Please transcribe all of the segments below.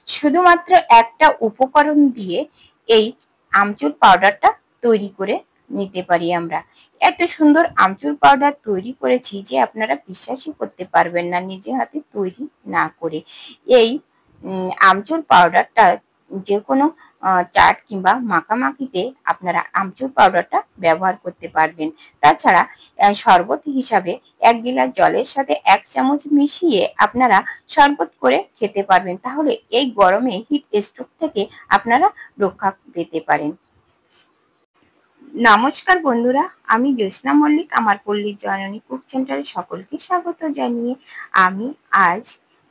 শুধুমাত্র একটা উপকরণ দিয়ে এই আমচুর পাউডারটা তৈরি করে নিতে পারি আমরা। এত সুন্দর আমচুর পাউডার তৈরি করেছি যে আপনারা বিশ্বাসই করতে পারবেন না নিজে হাতে তৈরি না করে। এই আমচুর পাউডারটা যে কোনো চাট কিংবা মাখামাখিতে আপনারা আমচুর পাউডারটা ব্যবহার করতে পারবেন। তাছাড়া শরবত হিসাবে 1 গিলাস জলের সাথে 1 চামচ মিশিয়ে আপনারা শরবত করে খেতে পারবেন। তাহলে এই গরমে হিট স্ট্রোক থেকে আপনারা রক্ষা পেতে পারেন। নমস্কার বন্ধুরা, আমি জ্যোৎস্না মল্লিক। আমার পল্লী জননী কুক সেন্টারে সকলকে স্বাগত জানিয়ে আমি আজ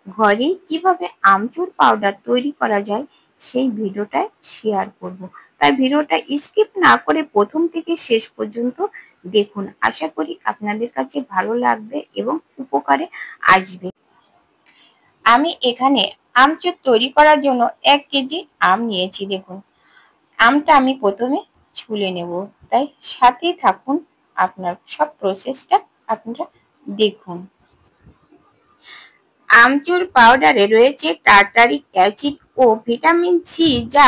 ঘরে কিভাবে আমচুর পাউডার তৈরি করা যায় সেই ভিডিওটাই শেয়ার করব। তাই ভিডিওটা স্কিপ না করে প্রথম থেকে শেষ পর্যন্ত দেখুন। আশা করি আপনাদের কাছে ভালো লাগবে এবং উপকারে আসবে। আমি এখানে আমচুর তৈরি করার জন্য 1 কেজি আম নিয়েছি। দেখুন, আমটা আমি প্রথমে ছুলে নেব, তাই সাথেই থাকুন, আপনার সব প্রসেসটা আপনারা দেখুন। আমচুর পাউডারে রয়েছে টার্টারিক অ্যাসিড ও ভিটামিন সি, যা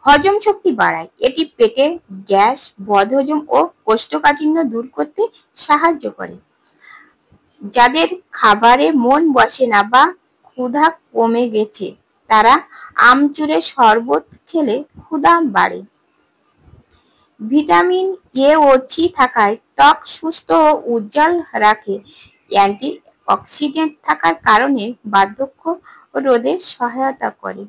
হজম শক্তি বাড়ায়। এটি পেটে গ্যাস, বদহজম ও কোষ্ঠকাঠিন্য দূর করতে সাহায্য করে। যাদের খাবারে মন বসে না বা ক্ষুধা কমে গেছে, তারা আমচুরের শরবত খেলে ক্ষুধা বাড়ে। ভিটামিন এ ও সি থাকায় ত্বক সুস্থ ও উজ্জ্বল রাখে। অ্যান্টি অক্সিডেন্ট থাকার কারণে বার্ধক্য রোধে সহায়তা করে।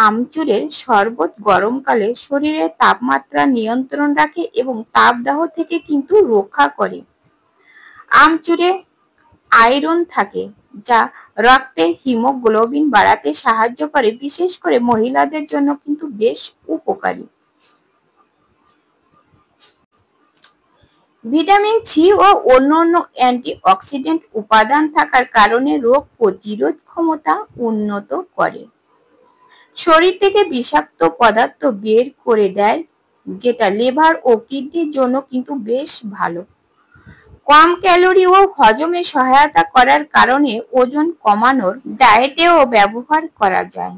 আমচুরের শরবত গরমকালে শরীরের তাপমাত্রা নিয়ন্ত্রণ রাখে এবং তাপদাহ থেকে কিন্তু রক্ষা করে। আমচুরে আয়রন থাকে, যা রক্তে হিমোগ্লোবিন বাড়াতে সাহায্য করে। বিশেষ করে মহিলাদের জন্য কিন্তু বেশ উপকারী। ভিটামিন সি ও অন্যান্য অ্যান্টিঅক্সিডেন্ট উপাদান থাকার কারণে রোগ প্রতিরোধ ক্ষমতা উন্নত করে। শরীর থেকে বিষাক্ত পদার্থ বের করে দেয়, যেটা লিভার ও কিডনির জন্য কিন্তু বেশ ভালো। কম ক্যালোরি ও হজমে সহায়তা করার কারণে ওজন কমানোর ডায়েটেও ব্যবহার করা যায়।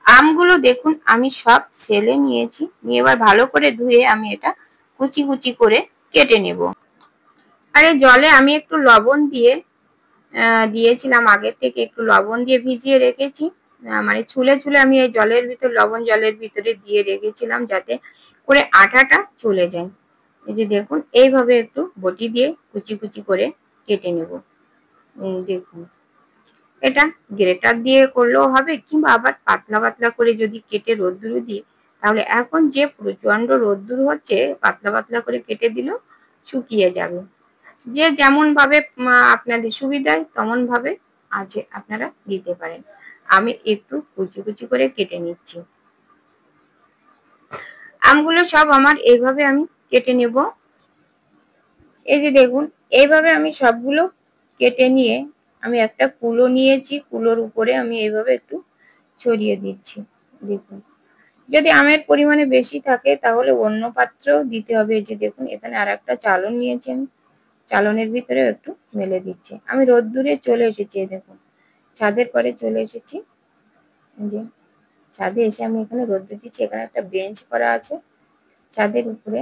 আমগুলো দেখুন আমি সব ছেলে নিয়েছি, নিয়ে এবার ভালো করে ধুয়ে আমি এটা কুচি কুচি করে কেটে নেব। আর এই জলে আমি একটু লবণ দিয়েছিলাম, আগের থেকে একটু লবণ দিয়ে ভিজিয়ে রেখেছি। মানে ছুলে ছুলে আমি এই জলের ভিতরে দিয়ে রেখেছিলাম, যাতে করে আঠাটা চলে যায়। এই যে দেখুন, এইভাবে একটু বটি দিয়ে কুচি কুচি করে কেটে নেব। দেখুন, এটা গ্রেটার দিয়ে করলেও হবে, কিংবা আবার পাতলা পাতলা করে যদি কেটে রোদ্দুরে দিই, তাহলে এখন যে প্রচন্ড রোদ্দুর হচ্ছে, পাতলা পাতলা করে কেটে দিলেও শুকিয়ে যাবে। যে যেমন ভাবে আপনাদের সুবিধায় তেমন ভাবে আছে আপনারা দিতে পারেন। আমি একটু কুচি কুচি করে কেটে নিচ্ছি। আমগুলো সব আমার এইভাবে আমি কেটে নেব। এই যে দেখুন, এইভাবে আমি সবগুলো কেটে নিয়ে আমি একটা কুলো নিয়েছি, কুলোর উপরে আমি এইভাবে একটু ছড়িয়ে দিচ্ছি। দেখুন, যদি আমের পরিমাণে বেশি থাকে তাহলে অন্য পাত্রেও দিতে হবে। এই যে দেখুন, এখানে আর একটা চালন নিয়েছি, আমি চালনের ভিতরে একটু মেলে দিচ্ছি। আমি রোদ্দুরে চলে এসেছি, দেখুন ছাদের পরে চলে এসেছি। যে ছাদে এসে আমি এখানে রোদ্দুর দিচ্ছি। এখানে একটা বেঞ্চ করা আছে ছাদের উপরে,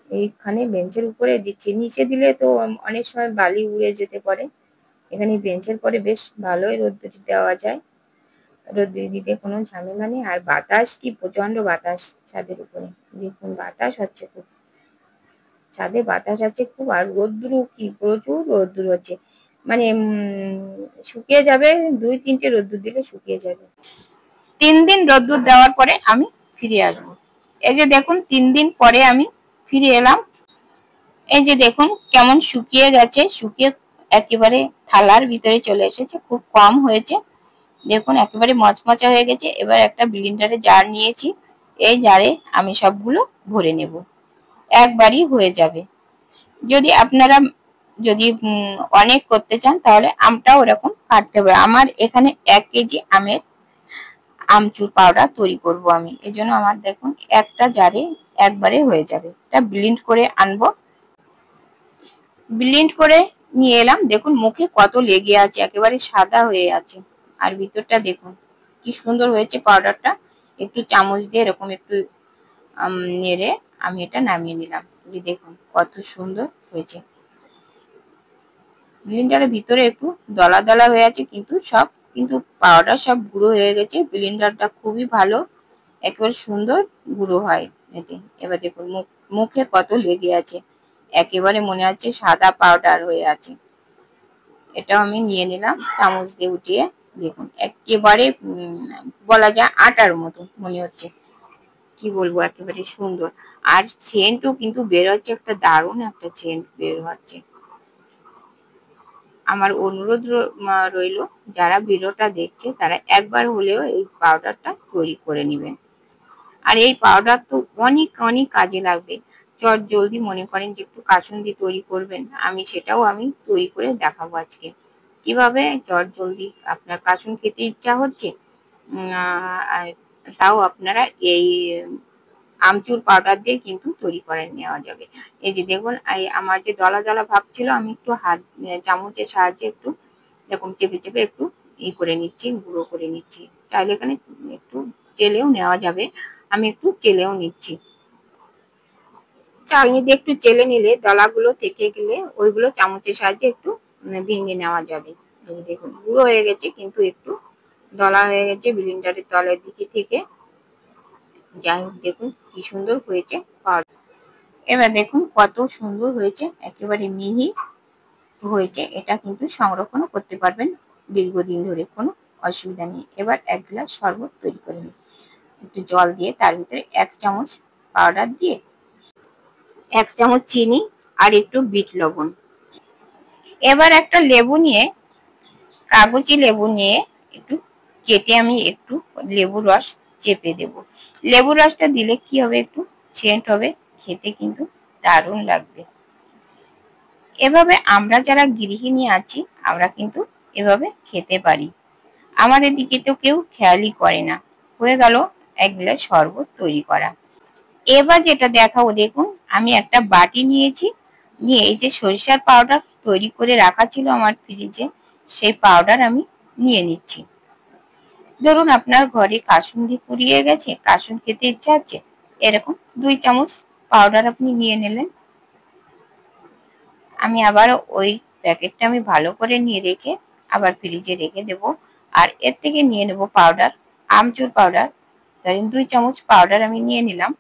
এইখানে বেঞ্চের উপরে দিচ্ছি। নিচে দিলে তো অনেক সময় বালি উড়ে যেতে পারে, এখানে বেঞ্চের পরে বেশ ভালোই রোদ্দুর দেওয়া যায়। রোদ্দুর দিতে কোনো ঝামেলা নেই। আর বাতাস, কি প্রচন্ড বাতাস ছাদের উপরে। দেখুন, বাতাস হচ্ছে খুব, ছাদে বাতাস আছে খুব। আর রোদ্দুরও কি প্রচুর রোদ্দুর হচ্ছে, মানে শুকিয়ে যাবে। 2-3টে রোদ্দুর দিলে শুকিয়ে যাবে। 3 দিন রোদ্দুর দেওয়ার পরে আমি ফিরে আসবো। এই যে দেখুন, 3 দিন পরে আমি ফিরে এলাম। এই যে দেখুন কেমন শুকিয়ে গেছে, শুকিয়ে একেবারে থালার ভিতরে চলে এসেছে, খুব কম হয়েছে। দেখুন একেবারে মচমচা হয়ে গেছে। এবার একটা ব্লেন্ডারে জার নিয়েছি, এই জারে আমি সবগুলো ভরে নেব, একবারই হয়ে যাবে। যদি আপনারা অনেক করতে চান তাহলে আমটা ওরকম কাটতে হবে। আমার এখানে 1 কেজি আমের আমচুর পাউডার তৈরি করব আমি, এজন্য আমার দেখুন একটা জারে একবারে হয়ে যাবে। এটা ব্লেন্ড করে আনবো। ব্লেন্ড করে নিয়ে এলাম। দেখুন মুখে কত লেগে আছে, একেবারে সাদা হয়ে আছে। আর ভিতরটা দেখুন কি সুন্দর হয়েছে পাউডারটা। একটু চামচ দিয়ে এরকম একটু নেড়ে আমি এটা নামিয়ে নিলাম। যে দেখুন কত সুন্দর হয়েছে। ব্লেন্ডারের ভিতরে একটু দলা দলা হয়ে আছে, কিন্তু পাউডার সব গুঁড়ো হয়ে গেছে। ব্লেন্ডারটা খুবই ভালো, একেবারে সুন্দর গুঁড়ো হয় এতে। এবার দেখুন মুখে কত লেগে আছে, একেবারে মনে হচ্ছে সাদা পাউডার হয়ে আছে। এটাও আমি নিয়ে নিলাম চামচ দিয়ে উঠিয়ে। দেখুন একেবারে বলা যায় আটার মতো মনে হচ্ছে, কি বলবো, একেবারে সুন্দর। আর সেন্টও কিন্তু বের হচ্ছে, একটা দারুণ একটা সেন্ট বের হচ্ছে। আমার অনুরোধ রইল, যারা ভিডিওটা দেখছে তারা একবার হলেও এই পাউডারটা তৈরি করে নেবেন। আর এই পাউডার তো অনেক অনেক কাজে লাগবে। চট জলদি মনে করেন যে একটু কাসুন্দি তৈরি করবেন, সেটাও আমি তৈরি করে দেখাবো আজকে। কিভাবে চট জলদি আপনার কাসুন খেতে ইচ্ছা হচ্ছে, তাও আপনারা এই আমচুর পাউডার দিয়ে কিন্তু তৈরি করে নেওয়া যাবে। এই যে দেখুন আমার যে দলা দলা ভাব ছিল, আমি একটু চামচের সাহায্যে একটু এরকম চেপে চেপে একটু করে নিচ্ছি, গুঁড়ো করে নিচ্ছি। চাইলে এখানে একটু চেলেও নেওয়া যাবে, আমি একটু চেলেও নিচ্ছি। চালনি দিয়ে একটু চেলে নিলে দলাগুলো থেকে গেলে ওইগুলো চামচের সাহায্যে একটু ভেঙে নেওয়া যাবে। দেখুন গুঁড়ো হয়ে গেছে, কিন্তু একটু দলা হয়ে গেছে ব্লেন্ডারের তলের দিকে থেকে। যাই হোক দেখুন কি সুন্দর হয়েছে পাউডার। এবার দেখুন কত সুন্দর হয়েছে, একেবারে মিহি হয়েছে। এটা কিন্তু সংরক্ষণ করতে পারবেন দীর্ঘদিন ধরে, কোনো অসুবিধা নেই। এবার 1 গ্লাস শরবত তৈরি করে নিন। একটু জল দিয়ে তার ভিতরে 1 চামচ পাউডার দিয়ে 1 চামচ চিনি আর একটু বিট লবণ। এবার একটা লেবু নিয়ে, কাগজি লেবু নিয়ে একটু কেটে আমি একটু লেবুর রস চেপে দেব। লেবুর রসটা দিলে কি হবে, একটু সেন্ট হবে, খেতে কিন্তু দারুণ লাগবে। এভাবে আমরা যারা গৃহিণী আছি আমরা কিন্তু এভাবে খেতে পারি। আমাদের দিকে তো কেউ খেয়ালই করে না। হয়ে গেল 1 গ্লাস শরবত তৈরি করা। এবার যেটা দেখাবো, দেখুন আমি একটা বাটি নিয়েছি, নিয়ে এই যে সরিষার পাউডার তৈরি করে রাখা ছিল আমার ফ্রিজে, সেই পাউডার আমি নিয়ে নিচ্ছি। ধরুন আপনার ঘরে কাসুন্দি ফুরিয়ে গেছে, কাসুন খেতে ইচ্ছা হচ্ছে, এরকম 2 চামচ পাউডার আপনি নিয়ে নিলেন। আমি আবার ওই প্যাকেটটা আমি ভালো করে নিয়ে রেখে আবার ফ্রিজে রেখে দেব। আর এর থেকে নিয়ে নেব পাউডার, আমচুর পাউডার। ধরেন 2 চামচ পাউডার আমি নিয়ে নিলাম।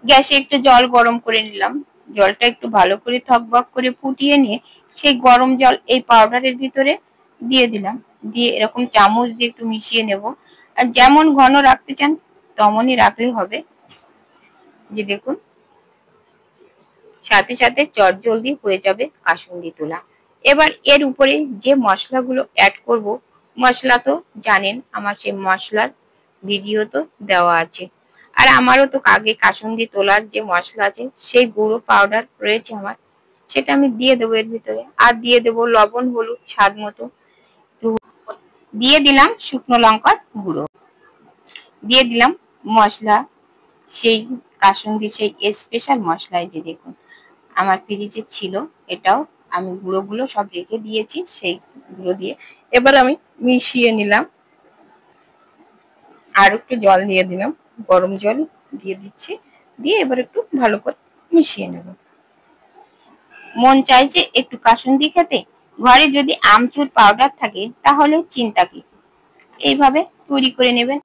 গ্যাসে একটু জল গরম করে নিলাম। জলটা একটু ভালো করে থকবক করে ফুটিয়ে নিয়ে সেই গরম জল এই পাউডারের ভিতরে দিয়ে দিলাম। দিয়ে এরকম চামচ দিয়ে একটু মিশিয়ে নেব। আর যেমন ঘন রাখতে চান তেমনই রাখলেই হবে। যে দেখুন সাথে সাথে চটজলদি হয়ে যাবে কাসুন্দি তোলা। এবার এর উপরে যে মশলাগুলো অ্যাড করব, মশলা তো জানেন, আমার সেই মশলার ভিডিও তো দেওয়া আছে। আর আমারও তো আগে কাসুন্দি তোলার যে মশলা আছে, সেই গুঁড়ো পাউডার রয়েছে আমার, সেটা আমি দিয়ে দেবো এর ভিতরে। আর দিয়ে দেবো লবণ, হলুদ স্বাদ মতো, দিয়ে দিলাম শুকনো লঙ্কার গুঁড়ো, দিয়ে দিলাম মশলা, সেই কাসুন্দি সেই স্পেশাল মশলায় যে দেখুন আমার ফ্রিজে ছিল, এটাও আমি গুঁড়োগুলো সব রেখে দিয়েছি, সেই গুঁড়ো দিয়ে এবার আমি মিশিয়ে নিলাম। আর একটু জল দিয়ে দিলাম, গরম জল দিয়ে দিচ্ছি, দিয়ে এবার একটু ভালো করে মিশিয়ে নেব। মন চাইছে একটু কাসুন্দি খেতে, ঘরে যদি আমচুর পাউডার থাকে তাহলে চিন্তা কি, এইভাবে তৈরি করে নেবেন।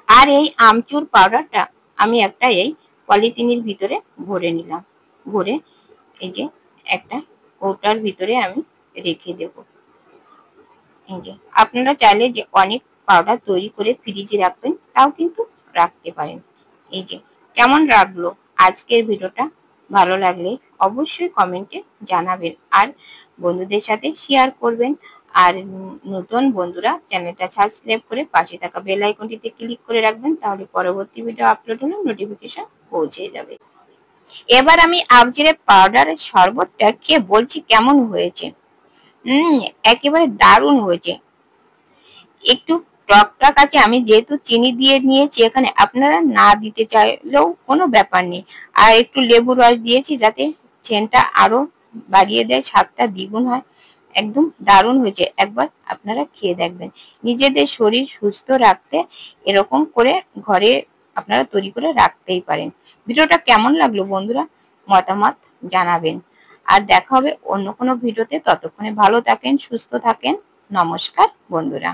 আর এই আমচুর পাউডারটা আমি একটা এই পলিথিনের ভিতরে ভরে নিলাম। ভরে এই যে একটা কৌটার ভিতরে আমি রেখে দেব। এই যে আপনারা চাইলে যে অনেক পাউডার তৈরি করে ফ্রিজে রাখবেন, তাও কিন্তু রাখতে পারেন। এই যে কেমন লাগলো আজকের ভিডিওটা, ভালো লাগলে অবশ্যই কমেন্টে জানাবেন আর বন্ধুদের সাথে শেয়ার করবেন। আর নতুন বন্ধুরা চ্যানেলটা সাবস্ক্রাইব করে পাশে থাকা বেল আইকনটিতে ক্লিক করে রাখবেন, তাহলে পরবর্তী ভিডিও আপলোড হলে নোটিফিকেশন পৌঁছে যাবে। এবার আমি আমচুরের পাউডারের শরবতটা খেয়ে বলছি কেমন হয়েছে। একেবারে দারুণ হয়েছে। একটু টকটক আছে, আমি যেহেতু চিনি দিয়ে নিয়েছি এখানে, আপনারা না দিতে চাইলেও কোনো ব্যাপার নেই। আর একটু লেবু রস দিয়েছি যাতে সেন্টটা আরো বাড়িয়ে দেয়, স্বাদটা দ্বিগুণ হয়। একদম দারুণ হয়েছে। একবার আপনারা খেয়ে দেখবেন। নিজেদের শরীর সুস্থ রাখতে এরকম করে ঘরে আপনারা তৈরি করে রাখতেই পারেন। ভিডিওটা কেমন লাগলো বন্ধুরা, মতামত জানাবেন। আর দেখা হবে অন্য কোনো ভিডিওতে। ততক্ষণে ভালো থাকেন, সুস্থ থাকেন। নমস্কার বন্ধুরা।